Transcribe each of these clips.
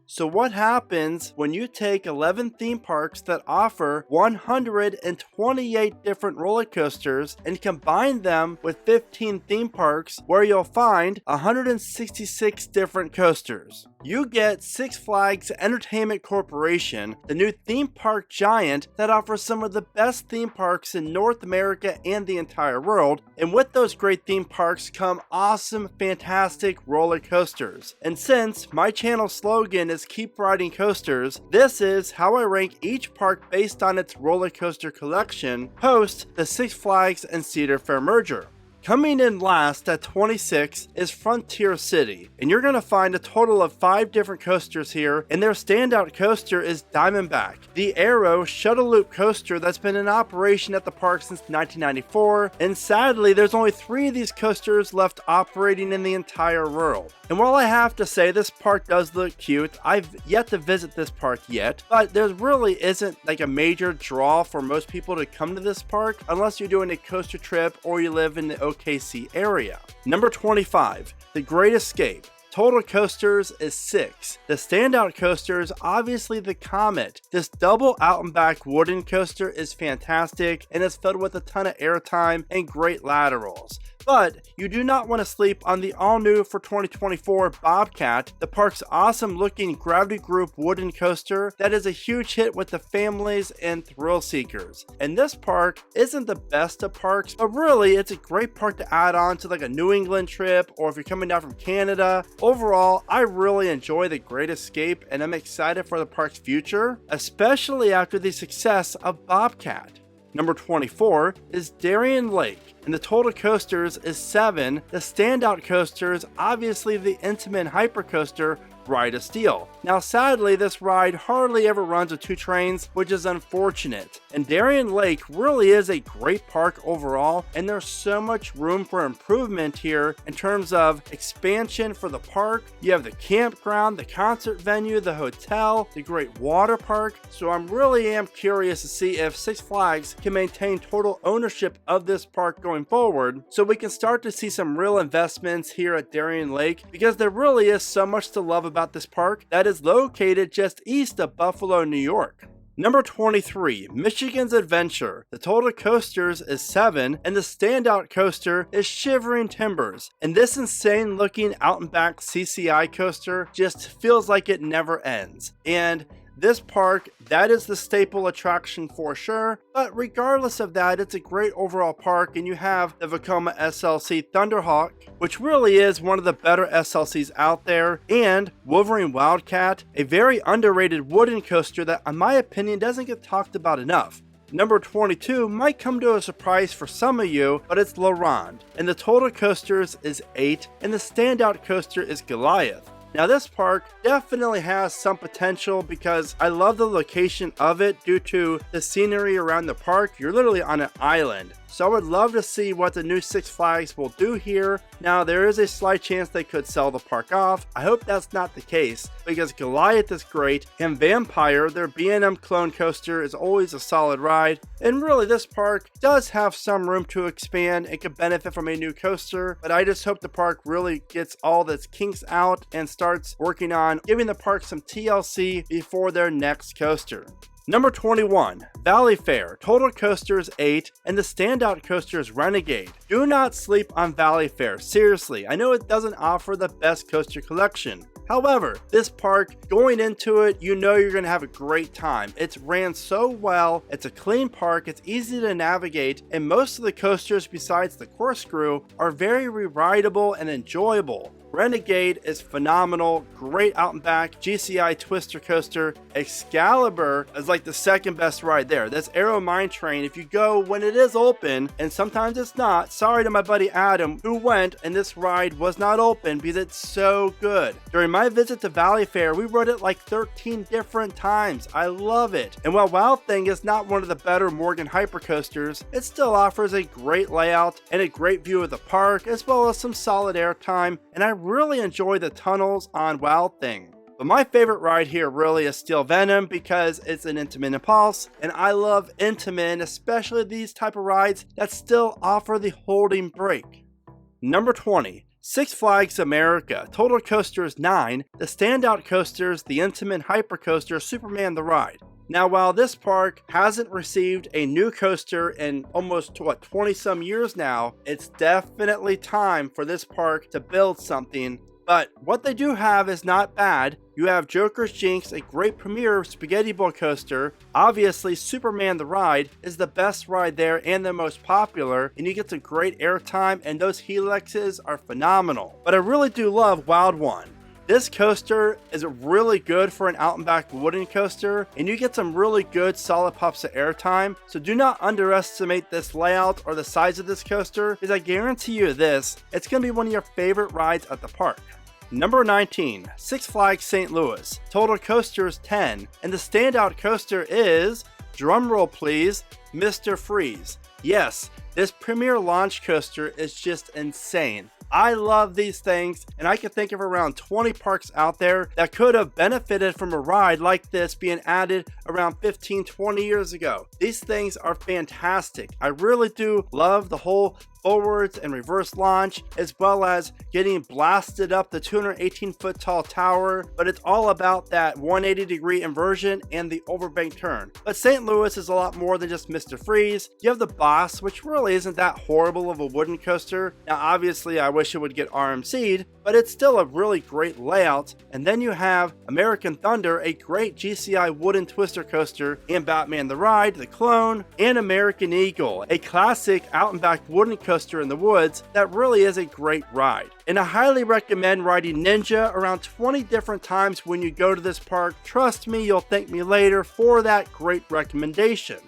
So what happens when you take 11 theme parks that offer 128 different roller coasters and combine them with 15 theme parks where you'll find 166 different coasters? You get Six Flags Entertainment Corporation, the new theme park giant that offers some of the best theme parks in North America and the entire world, and with those great theme parks come awesome, fantastic roller coasters. And since my channel slogan is Keep Riding Coasters, this is how I rank each park based on its roller coaster collection post the Six Flags and Cedar Fair merger. Coming in last at 26 is Frontier City, and you're going to find a total of 5 different coasters here, and their standout coaster is Diamondback, the Arrow shuttle loop coaster that's been in operation at the park since 1994, and sadly there's only 3 of these coasters left operating in the entire world. And while I have to say this park does look cute, I've yet to visit this park yet, but there really isn't like a major draw for most people to come to this park unless you're doing a coaster trip or you live in the OKC area. Number 25, The Great Escape. Total coasters is 6. The standout coaster is obviously the Comet. This double out and back wooden coaster is fantastic and is filled with a ton of airtime and great laterals. But you do not want to sleep on the all-new for 2024 Bobcat, the park's awesome-looking Gravity Group wooden coaster that is a huge hit with the families and thrill seekers. And this park isn't the best of parks, but really it's a great park to add on to like a New England trip or if you're coming down from Canada. Overall, I really enjoy The Great Escape and I'm excited for the park's future, especially after the success of Bobcat. Number 24 is Darien Lake, and the total coasters is 7. The standout coaster is obviously the Intamin Hypercoaster Ride of Steel. Now sadly this ride hardly ever runs with 2 trains, which is unfortunate. And Darien Lake really is a great park overall, and there's so much room for improvement here in terms of expansion for the park. You have the campground, the concert venue, the hotel, the great water park. So I'm really curious to see if Six Flags can maintain total ownership of this park going forward, so we can start to see some real investments here at Darien Lake, because there really is so much to love about this park that is located just east of Buffalo, New York. Number 23, Michigan's Adventure. The total coasters is 7, and the standout coaster is Shivering Timbers. And this insane looking out and back CCI coaster just feels like it never ends. And this park, that is the staple attraction for sure, but regardless of that, it's a great overall park, and you have the Vekoma SLC Thunderhawk, which really is one of the better SLCs out there, and Wolverine Wildcat, a very underrated wooden coaster that in my opinion doesn't get talked about enough. Number 22 might come to a surprise for some of you, but it's La Ronde, and the total coasters is 8, and the standout coaster is Goliath. Now this park definitely has some potential because I love the location of it due to the scenery around the park. You're literally on an island. So I would love to see what the new Six Flags will do here. Now there is a slight chance they could sell the park off. I hope that's not the case because Goliath is great, and Vampire, their B&M clone coaster, is always a solid ride. And really this park does have some room to expand and could benefit from a new coaster, but I just hope the park really gets all its kinks out and starts working on giving the park some TLC before their next coaster. Number 21, Valleyfair. Total coaster is 8, and the standout coaster is Renegade. Do not sleep on Valleyfair, seriously. I know it doesn't offer the best coaster collection. However, this park, going into it, you know you're going to have a great time. It's ran so well, it's a clean park, it's easy to navigate, and most of the coasters besides the corkscrew are very re-rideable and enjoyable. Renegade is phenomenal, great out and back, GCI twister coaster. Excalibur is like the second best ride there. That's Arrow Mine Train, if you go when it is open, and sometimes it's not. Sorry to my buddy Adam who went and this ride was not open because it's so good. During my visit to Valleyfair, we rode it like 13 different times. I love it. And while Wild Thing is not one of the better Morgan hypercoasters, it still offers a great layout and a great view of the park, as well as some solid airtime, and I really enjoy the tunnels on Wild Thing. But my favorite ride here really is Steel Venom because it's an Intamin Impulse, and I love Intamin, especially these type of rides that still offer the holding brake. Number 20, Six Flags America. Total coasters 9. The standout coasters, the Intamin Hypercoaster, Superman the Ride. Now, while this park hasn't received a new coaster in almost 20 some years now, it's definitely time for this park to build something. But what they do have is not bad. You have Joker's Jinx, a great premier spaghetti bowl coaster. Obviously, Superman the Ride is the best ride there and the most popular, and you get some great airtime, and those helixes are phenomenal. But I really do love Wild One. This coaster is really good for an out and back wooden coaster, and you get some really good solid pops of airtime, so do not underestimate this layout or the size of this coaster, because I guarantee you this, it's going to be one of your favorite rides at the park. Number 19, Six Flags St. Louis. Total coasters 10, and the standout coaster is, drumroll please, Mr. Freeze. Yes, this premier launch coaster is just insane. I love these things, and I can think of around 20 parks out there that could have benefited from a ride like this being added around 15-20 years ago. These things are fantastic. I really do love the whole forwards and reverse launch, as well as getting blasted up the 218 foot tall tower, but it's all about that 180 degree inversion and the overbank turn. But St. Louis is a lot more than just Mr. Freeze. You have the Boss, which really isn't that horrible of a wooden coaster. Now obviously I wish it would get RMC'd, but it's still a really great layout. And then you have American Thunder, a great GCI wooden twister coaster, and Batman the Ride, the clone, and American Eagle, a classic out and back wooden coaster in the woods that really is a great ride. And I highly recommend riding Ninja around 20 different times when you go to this park. Trust me, you'll thank me later for that great recommendation.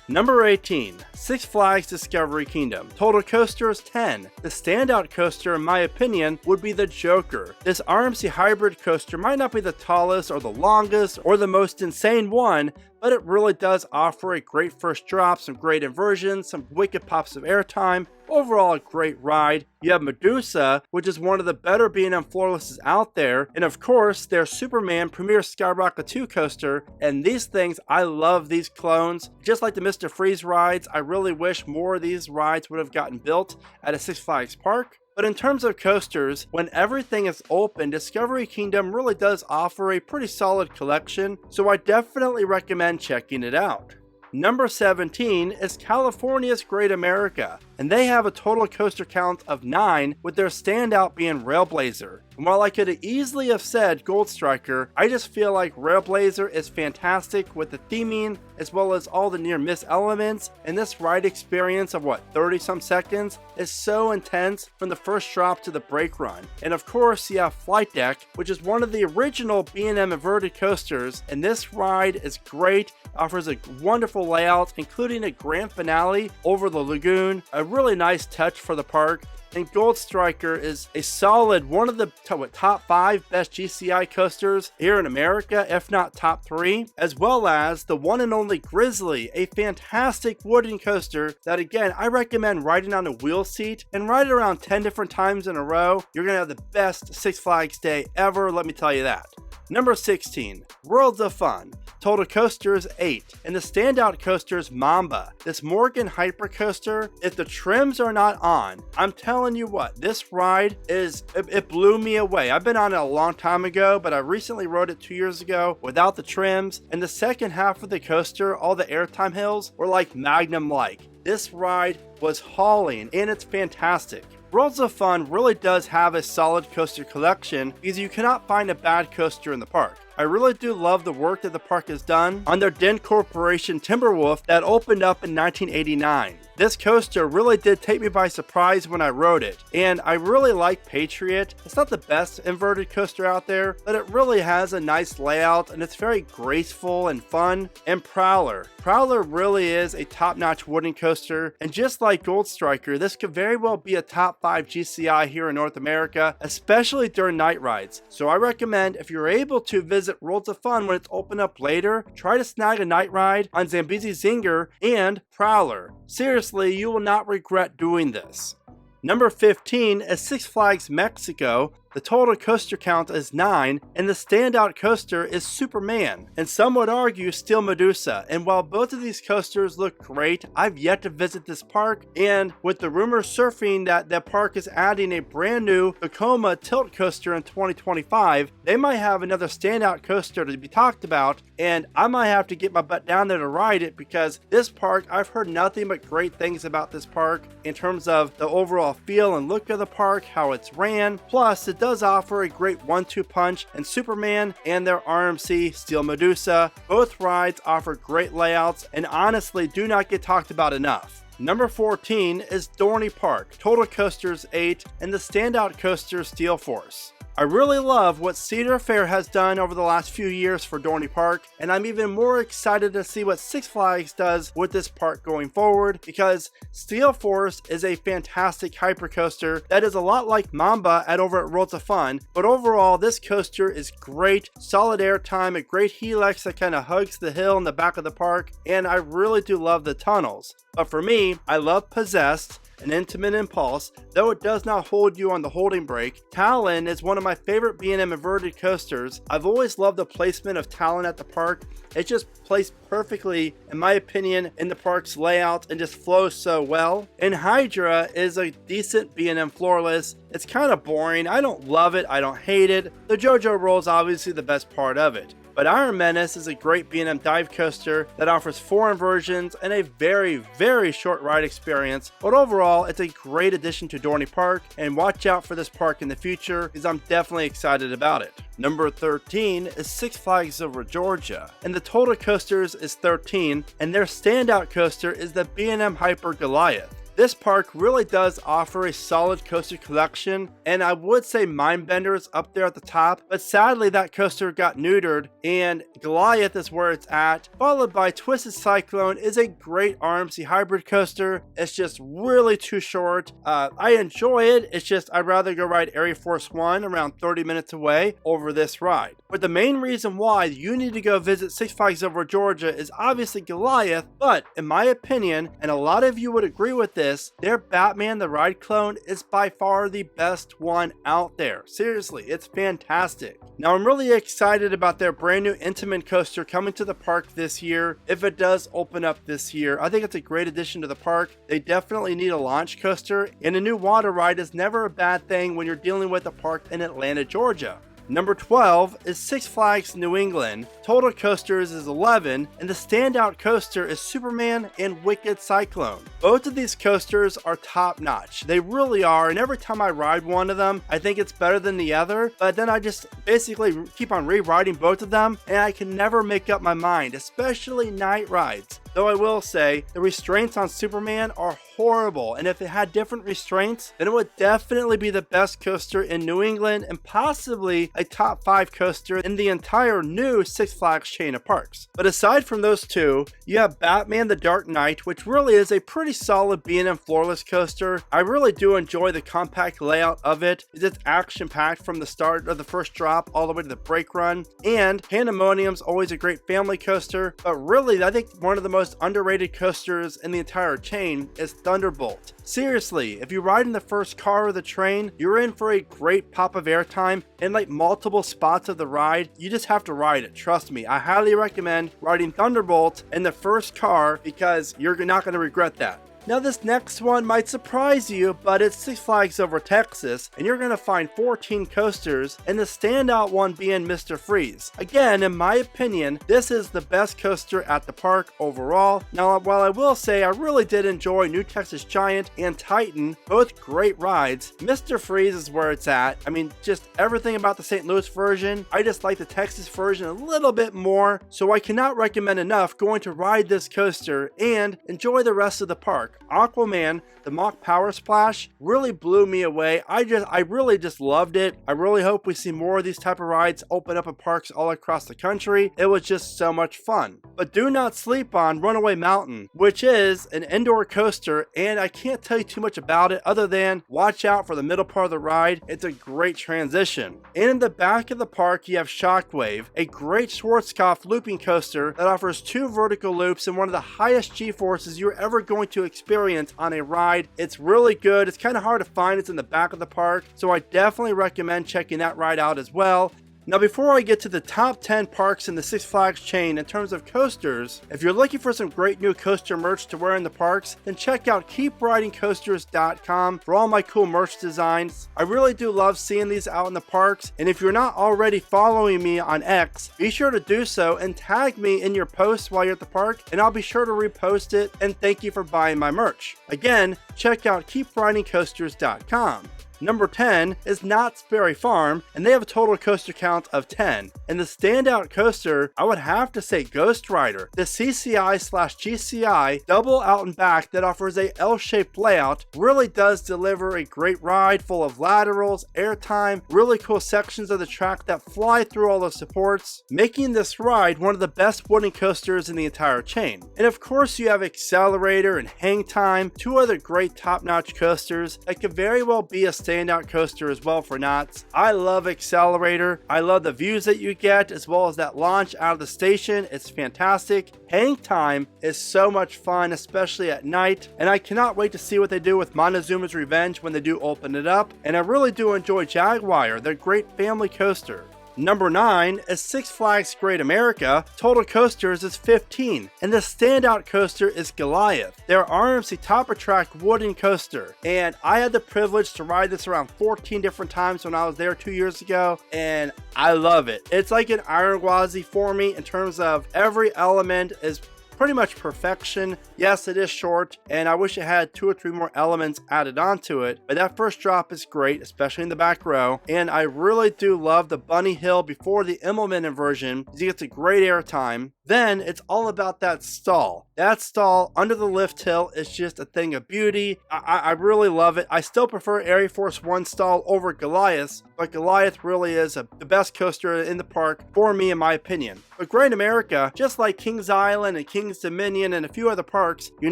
Number 18, Six Flags Discovery Kingdom. Total coasters 10. The standout coaster, in my opinion, would be the Joker. This RMC hybrid coaster might not be the tallest or the longest or the most insane one, but it really does offer a great first drop, some great inversions, some wicked pops of airtime. Overall, a great ride. You have Medusa, which is one of the better B&M floorlesses out there, and of course, their Superman Premier Skyrocket 2 coaster, and these things, I love these clones. Just like the Mr. Freeze rides, I really wish more of these rides would have gotten built at a Six Flags park. But in terms of coasters, when everything is open, Discovery Kingdom really does offer a pretty solid collection, so I definitely recommend checking it out. Number 17 is California's Great America, and they have a total coaster count of 9, with their standout being Railblazer. And while I could easily have said Gold Striker, I just feel like Railblazer is fantastic with the theming as well as all the near miss elements, and this ride experience of 30 some seconds is so intense from the first drop to the brake run. And of course you have Flight Deck, which is one of the original B&M inverted coasters, and this ride is great, offers a wonderful layout including a grand finale over the lagoon, a really nice touch for the park. And Gold Striker is a solid one of the top 5 best GCI coasters here in America, if not top 3, as well as the one and only Grizzly, a fantastic wooden coaster that again I recommend riding on a wheel seat and ride it around 10 different times in a row. You're gonna have the best Six Flags day ever, let me tell you that. Number 16, Worlds of Fun. Total coasters 8, and the standout coasters Mamba. This Morgan Hyper coaster, if the trims are not on, I'm telling you what, this ride it blew me away. I've been on it a long time ago, but I recently rode it 2 years ago without the trims, and the second half of the coaster, all the airtime hills were like Magnum-like. This ride was hauling, and it's fantastic. Worlds of Fun really does have a solid coaster collection because you cannot find a bad coaster in the park. I really do love the work that the park has done on their Den Corporation Timberwolf that opened up in 1989. This coaster really did take me by surprise when I rode it, and I really like Patriot. It's not the best inverted coaster out there, but it really has a nice layout and it's very graceful and fun. And Prowler. Prowler really is a top-notch wooden coaster, and just like Gold Striker, this could very well be a top 5 GCI here in North America, especially during night rides. So I recommend if you're able to visit Worlds of Fun when it's open up later, try to snag a night ride on Zambezi Zinger and Prowler. Seriously, you will not regret doing this. Number 15 is Six Flags Mexico. The total coaster count is 9, and the standout coaster is Superman, and some would argue Steel Medusa. And while both of these coasters look great, I've yet to visit this park, and with the rumors surfing that the park is adding a brand new Tacoma tilt coaster in 2025, they might have another standout coaster to be talked about, and I might have to get my butt down there to ride it, because this park, I've heard nothing but great things about this park in terms of the overall feel and look of the park, how it's ran. Plus, it does offer a great 1-2 punch in Superman and their RMC Steel Medusa. Both rides offer great layouts and honestly do not get talked about enough. Number 14 is Dorney Park, total coasters 8, and the standout coaster Steel Force. I really love what Cedar Fair has done over the last few years for Dorney Park, and I'm even more excited to see what Six Flags does with this park going forward, because Steel Force is a fantastic hypercoaster that is a lot like Mamba over at Worlds of Fun, but overall this coaster is great, solid airtime, a great helix that kind of hugs the hill in the back of the park, and I really do love the tunnels. But for me, I love Possessed, an Intimate Impulse, though it does not hold you on the holding brake. Talon is one of my favorite B&M inverted coasters. I've always loved the placement of Talon at the park. It's just placed perfectly, in my opinion, in the park's layout and just flows so well. And Hydra is a decent B&M floorless. It's kind of boring. I don't love it. I don't hate it. The JoJo roll is obviously the best part of it. But Iron Menace is a great B&M dive coaster that offers 4 inversions and a very short ride experience, but overall it's a great addition to Dorney Park, and watch out for this park in the future because I'm definitely excited about it. Number 13 is Six Flags Over Georgia, and the total coasters is 13, and their standout coaster is the B&M Hyper Goliath. This park really does offer a solid coaster collection, and I would say Mindbender is up there at the top, but sadly that coaster got neutered, and Goliath is where it's at, followed by Twisted Cyclone is a great RMC hybrid coaster. It's just really too short. I enjoy it, it's just I'd rather go ride Air Force One around 30 minutes away over this ride. But the main reason why you need to go visit Six Flags Over Georgia is obviously Goliath, but in my opinion, and a lot of you would agree with this, their Batman the Ride clone is by far the best one out there. Seriously, it's fantastic. Now I'm really excited about their brand new Intamin coaster coming to the park this year, if it does open up this year. I think it's a great addition to the park. They definitely need a launch coaster, and a new water ride is never a bad thing when you're dealing with a park in Atlanta, Georgia. Number 12 is Six Flags New England. Total coasters is 11, and the standout coaster is Superman and Wicked Cyclone. Both of these coasters are top notch. They really are, and every time I ride one of them, I think it's better than the other, but then I just basically keep on re-riding both of them, and I can never make up my mind, especially night rides. Though I will say, the restraints on Superman are horrible, and if it had different restraints, then it would definitely be the best coaster in New England and possibly a top 5 coaster in the entire new Six Flags chain of parks. But aside from those two, you have Batman the Dark Knight, which really is a pretty solid B&M floorless coaster. I really do enjoy the compact layout of it. It's action-packed from the start of the first drop all the way to the brake run, and Pandemonium's always a great family coaster, but really I think one of the most underrated coasters in the entire chain is Thunderbolt. Seriously, if you ride in the first car or the train, you're in for a great pop of airtime and like multiple spots of the ride. You just have to ride it, trust me. I highly recommend riding Thunderbolt in the first car because you're not going to regret that. Now this next one might surprise you, but it's Six Flags Over Texas, and you're going to find 14 coasters, and the standout one being Mr. Freeze. Again, in my opinion, this is the best coaster at the park overall. Now while I will say I really did enjoy New Texas Giant and Titan, both great rides, Mr. Freeze is where it's at. I mean, just everything about the St. Louis version. I just like the Texas version a little bit more, so I cannot recommend enough going to ride this coaster and enjoy the rest of the park. Aquaman, the mock power splash, really blew me away. I really just loved it. I really hope we see more of these type of rides open up in parks all across the country. It was just so much fun. But do not sleep on Runaway Mountain, which is an indoor coaster, and I can't tell you too much about it other than watch out for the middle part of the ride. It's a great transition. And in the back of the park you have Shockwave, a great Schwarzkopf looping coaster that offers 2 vertical loops and one of the highest G-forces you're ever going to experience experience on a ride. It's really good. It's kind of hard to find. It's in the back of the park, so I definitely recommend checking that ride out as well. Now, before I get to the top 10 parks in the Six Flags chain in terms of coasters, if you're looking for some great new coaster merch to wear in the parks, then check out keepridingcoasters.com for all my cool merch designs. I really do love seeing these out in the parks, and if you're not already following me on X, be sure to do so and tag me in your posts while you're at the park, and I'll be sure to repost it, and thank you for buying my merch. Again, check out keepridingcoasters.com. Number 10 is Knott's Berry Farm, and they have a total coaster count of 10. And the standout coaster, I would have to say Ghost Rider, the CCI/GCI double out and back that offers a L-shaped layout, really does deliver a great ride full of laterals, airtime, really cool sections of the track that fly through all the supports, making this ride one of the best wooden coasters in the entire chain. And of course you have Accelerator and Hang Time, two other great top-notch coasters that could very well be a standout coaster as well for Knott's. I love Accelerator. I love the views that you get as well as that launch out of the station. It's fantastic. Hang Time is so much fun, especially at night, and I cannot wait to see what they do with Montezuma's Revenge when they do open it up. And I really do enjoy Jaguar, their great family coaster. Number 9 is Six Flags Great America. Total coasters is 15, and the standout coaster is Goliath, their RMC top-of-track wooden coaster. And I had the privilege to ride this around 14 different times when I was there 2 years ago, and I love it. It's like an Iron Gwazi for me in terms of every element is pretty much perfection. Yes, it is short, and I wish it had 2 or 3 more elements added onto it, but that first drop is great, especially in the back row. And I really do love the bunny hill before the implement inversion, because you get a great airtime. Then it's all about that stall. That stall under the lift hill is just a thing of beauty. I really love it. I still prefer Air Force One stall over Goliath, but Goliath really is the best coaster in the park for me, in my opinion. But Great America, just like Kings Island and Kings Dominion and a few other parks, you're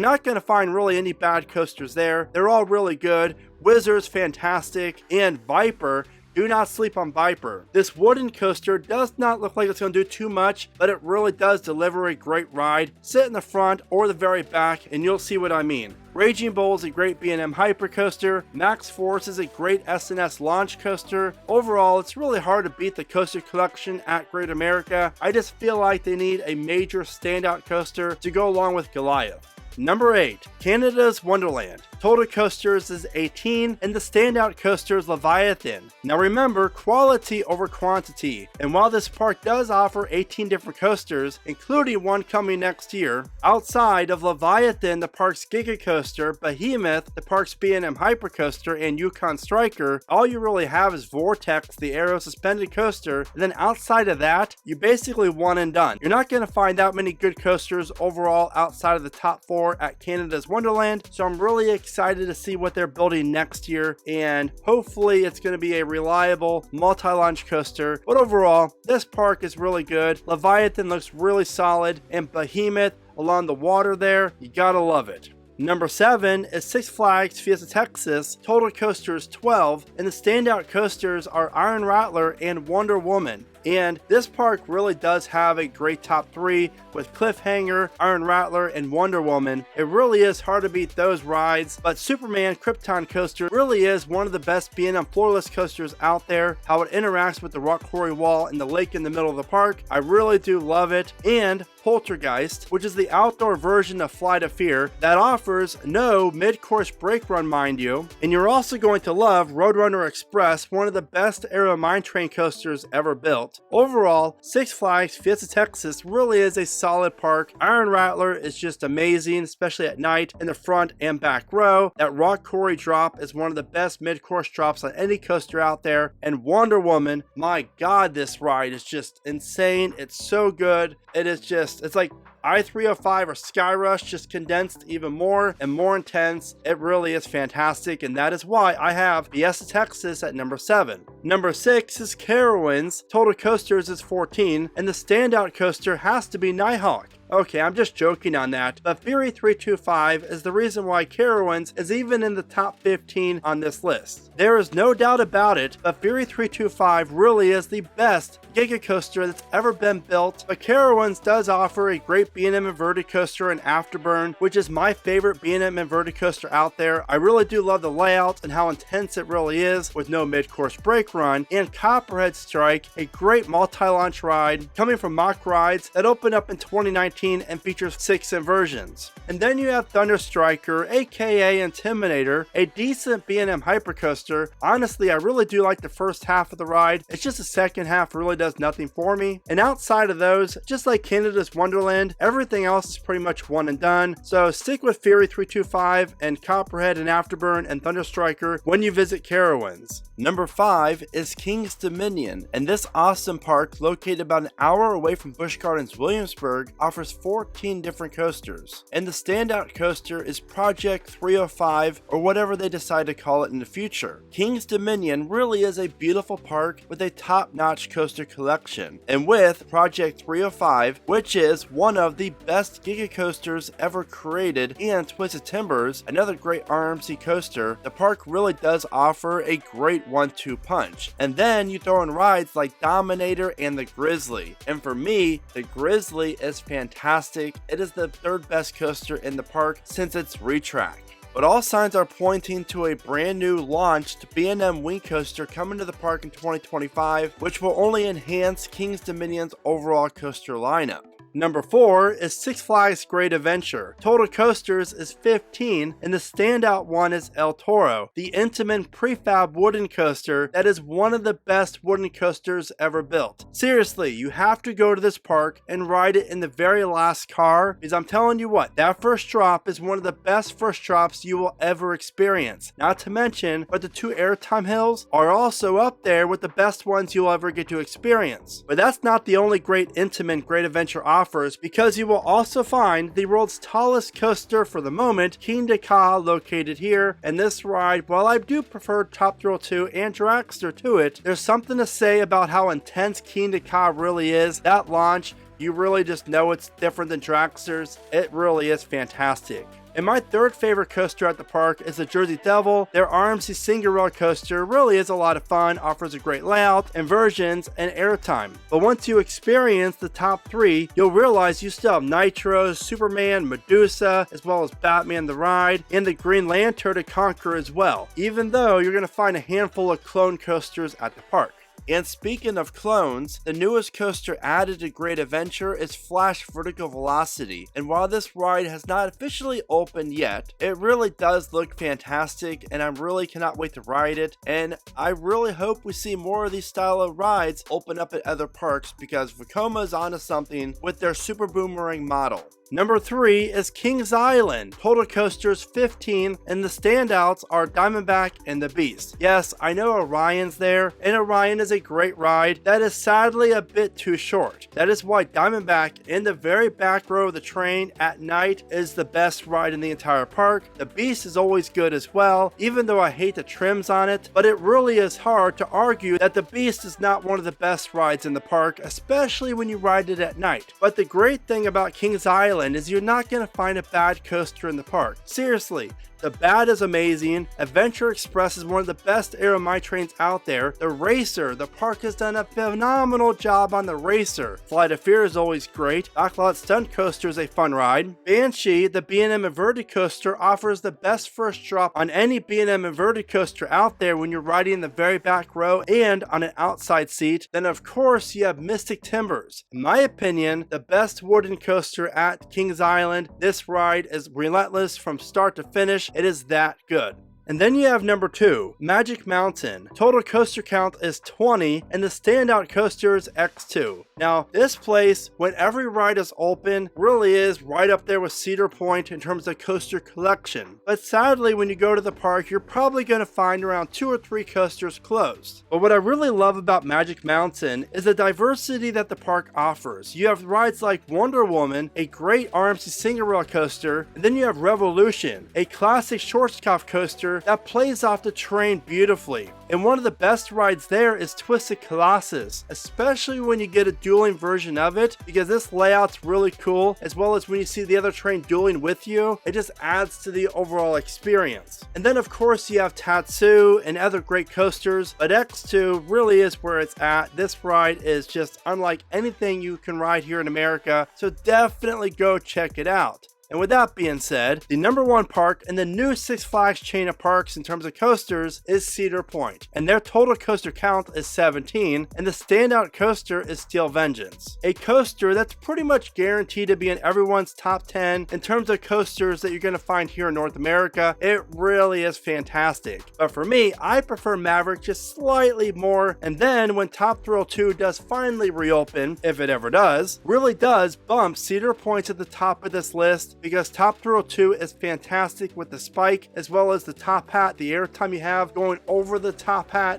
not going to find really any bad coasters there. They're all really good. Wizard's fantastic, and Viper. Do not sleep on Viper. This wooden coaster does not look like it's going to do too much, but it really does deliver a great ride. Sit in the front or the very back and you'll see what I mean. Raging Bull is a great B&M hyper coaster. Max Force is a great SNS launch coaster. Overall, it's really hard to beat the coaster collection at Great America. I just feel like they need a major standout coaster to go along with Goliath. Number 8, Canada's Wonderland. Total coasters is 18, and the standout coaster is Leviathan. Now remember, quality over quantity, and while this park does offer 18 different coasters, including one coming next year, outside of Leviathan, the park's Giga Coaster, Behemoth, the park's B&M Hypercoaster, and Yukon Striker, all you really have is Vortex, the aero suspended coaster, and then outside of that, you basically one and done. You're not going to find that many good coasters overall outside of the top 4 at Canada's Wonderland, so I'm really excited to see what they're building next year, and hopefully it's going to be a reliable multi-launch coaster. But overall, this park is really good. Leviathan looks really solid, and Behemoth along the water there, you gotta love it. Number 7 is Six Flags Fiesta Texas. Total coasters 12, and the standout coasters are Iron Rattler and Wonder Woman. And this park really does have a great top 3 with Cliffhanger, Iron Rattler, and Wonder Woman. It really is hard to beat those rides, but Superman Krypton Coaster really is one of the best B&M floorless coasters out there. How it interacts with the rock quarry wall and the lake in the middle of the park, I really do love it. And Poltergeist, which is the outdoor version of Flight of Fear that offers no mid-course brake run, mind you. And you're also going to love Roadrunner Express, one of the best aero mine train coasters ever built. Overall, Six Flags Fiesta Texas really is a solid park. Iron Rattler is just amazing, especially at night in the front and back row. That rock quarry drop is one of the best mid-course drops on any coaster out there. And Wonder Woman, my god, this ride is just insane. It's so good. It is just, it's like I-305 or Sky Rush just condensed even more and more intense. It really is fantastic, and that is why I have Fiesta Texas at number 7. Number 6 is Carowinds. Total coasters is 14, and the standout coaster has to be Nighthawk. Okay, I'm just joking on that, but Fury 325 is the reason why Carowinds is even in the top 15 on this list. There is no doubt about it, but Fury 325 really is the best Giga Coaster that's ever been built, but Carowinds does offer a great B&M inverted coaster and Afterburn, which is my favorite B&M inverted coaster out there. I really do love the layout and how intense it really is with no mid-course brake run, and Copperhead Strike, a great multi-launch ride coming from Mock Rides that opened up in 2019 and features 6 inversions. And then you have Thunder Striker, aka Intimidator, a decent B&M hypercoaster. Honestly, I really do like the first half of the ride. It's just the second half really does nothing for me. And outside of those, just like Canada's Wonderland, everything else is pretty much one and done. So stick with Fury 325 and Copperhead and Afterburn and Thunder Striker when you visit Carowinds. Number 5 is King's Dominion, and this awesome park, located about an hour away from Busch Gardens Williamsburg, offers 14 different coasters. And the standout coaster is Project 305, or whatever they decide to call it in the future. King's Dominion really is a beautiful park with a top-notch coaster collection. And with Project 305, which is one of the best Giga Coasters ever created, and Twisted Timbers, another great RMC coaster, the park really does offer a great 1-2 punch. And then you throw in rides like Dominator and the Grizzly. And for me, the Grizzly is fantastic. It is the third best coaster in the park since its retrack. But all signs are pointing to a brand new launched B&M Wing Coaster coming to the park in 2025, which will only enhance King's Dominion's overall coaster lineup. Number 4 is Six Flags Great Adventure. Total coasters is 15, and the standout one is El Toro, the Intamin prefab wooden coaster that is one of the best wooden coasters ever built. Seriously, you have to go to this park and ride it in the very last car, because I'm telling you what, that first drop is one of the best first drops you will ever experience. Not to mention, but the 2 airtime hills are also up there with the best ones you'll ever get to experience. But that's not the only great Intamin Great Adventure offers, because you will also find the world's tallest coaster for the moment, Kingda Ka, located here. And this ride, while I do prefer Top Thrill 2 and Dragster to it, there's something to say about how intense Kingda Ka really is. That launch, you really just know it's different than Dragster's. It really is fantastic. And my third favorite coaster at the park is the Jersey Devil. Their RMC single rail coaster really is a lot of fun, offers a great layout, inversions, and airtime. But once you experience the top 3, you'll realize you still have Nitro, Superman, Medusa, as well as Batman the Ride, and the Green Lantern to conquer as well, even though you're going to find a handful of clone coasters at the park. And speaking of clones, the newest coaster added to Great Adventure is Flash Vertical Velocity, and while this ride has not officially opened yet, it really does look fantastic, and I really cannot wait to ride it. And I really hope we see more of these style of rides open up at other parks, because Vekoma is onto something with their Super Boomerang model. Number 3 is Kings Island. Total coasters 15, and the standouts are Diamondback and the Beast. Yes, I know Orion's there, and Orion is a great ride that is sadly a bit too short. That is why Diamondback in the very back row of the train at night is the best ride in the entire park. The Beast is always good as well, even though I hate the trims on it, but it really is hard to argue that the Beast is not one of the best rides in the park, especially when you ride it at night. But the great thing about Kings Island is you're not going to find a bad coaster in the park. Seriously, the bad is amazing. Adventure Express is one of the best Aero My Trains out there. The Racer, the park has done a phenomenal job on the Racer. Flight of Fear is always great. Backlot Stunt Coaster is a fun ride. Banshee, the B&M inverted coaster, offers the best first drop on any B&M inverted coaster out there when you're riding in the very back row and on an outside seat. Then of course you have Mystic Timbers. In my opinion, the best wooden coaster at Kings Island. This ride is relentless from start to finish. It is that good. And then you have number 2, Magic Mountain. Total coaster count is 20, and the standout coaster is X2. Now, this place, when every ride is open, really is right up there with Cedar Point in terms of coaster collection. But sadly, when you go to the park, you're probably going to find around 2 or 3 coasters closed. But what I really love about Magic Mountain is the diversity that the park offers. You have rides like Wonder Woman, a great RMC single rail coaster, and then you have Revolution, a classic short stop coaster coaster that plays off the terrain beautifully. And one of the best rides there is Twisted Colossus, especially when you get a dueling version of it, because this layout's really cool, as well as when you see the other train dueling with you, it just adds to the overall experience. And then of course you have Tatsu and other great coasters, but X2 really is where it's at. This ride is just unlike anything you can ride here in America, so definitely go check it out. And with that being said, the #1 park in the new Six Flags chain of parks in terms of coasters is Cedar Point, and their total coaster count is 17, and the standout coaster is Steel Vengeance, a coaster that's pretty much guaranteed to be in everyone's top 10 in terms of coasters that you're going to find here in North America. It really is fantastic, but for me, I prefer Maverick just slightly more. And then when Top Thrill 2 does finally reopen, if it ever does, really does bump Cedar Point at the top of this list, because Top Thrill 2 is fantastic with the spike, as well as the top hat, the airtime you have going over the top hat.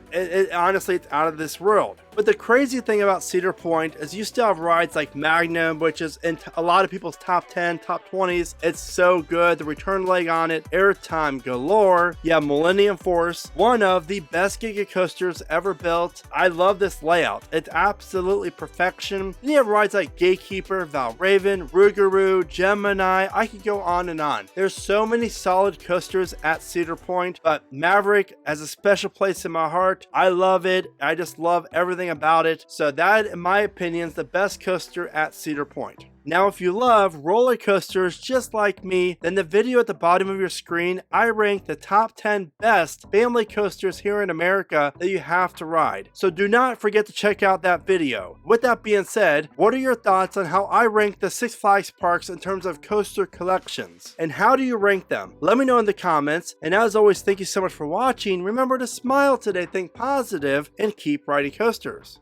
Honestly, it's out of this world. But the crazy thing about Cedar Point is you still have rides like Magnum, which is in a lot of people's top 10, top 20s. It's so good. The return leg on it, airtime galore. You have Millennium Force, one of the best Giga coasters ever built. I love this layout. It's absolutely perfection. Then you have rides like Gatekeeper, Valraven, Rougarou, Gemini. I could go on and on. There's so many solid coasters at Cedar Point, but Maverick has a special place in my heart. I love it. I just love everything about it. So that, in my opinion, is the best coaster at Cedar Point. Now, if you love roller coasters just like me, then the video at the bottom of your screen, I rank the top 10 best family coasters here in America that you have to ride. So do not forget to check out that video. With that being said, what are your thoughts on how I rank the Six Flags parks in terms of coaster collections? And how do you rank them? Let me know in the comments. And as always, thank you so much for watching. Remember to smile today, think positive, and keep riding coasters.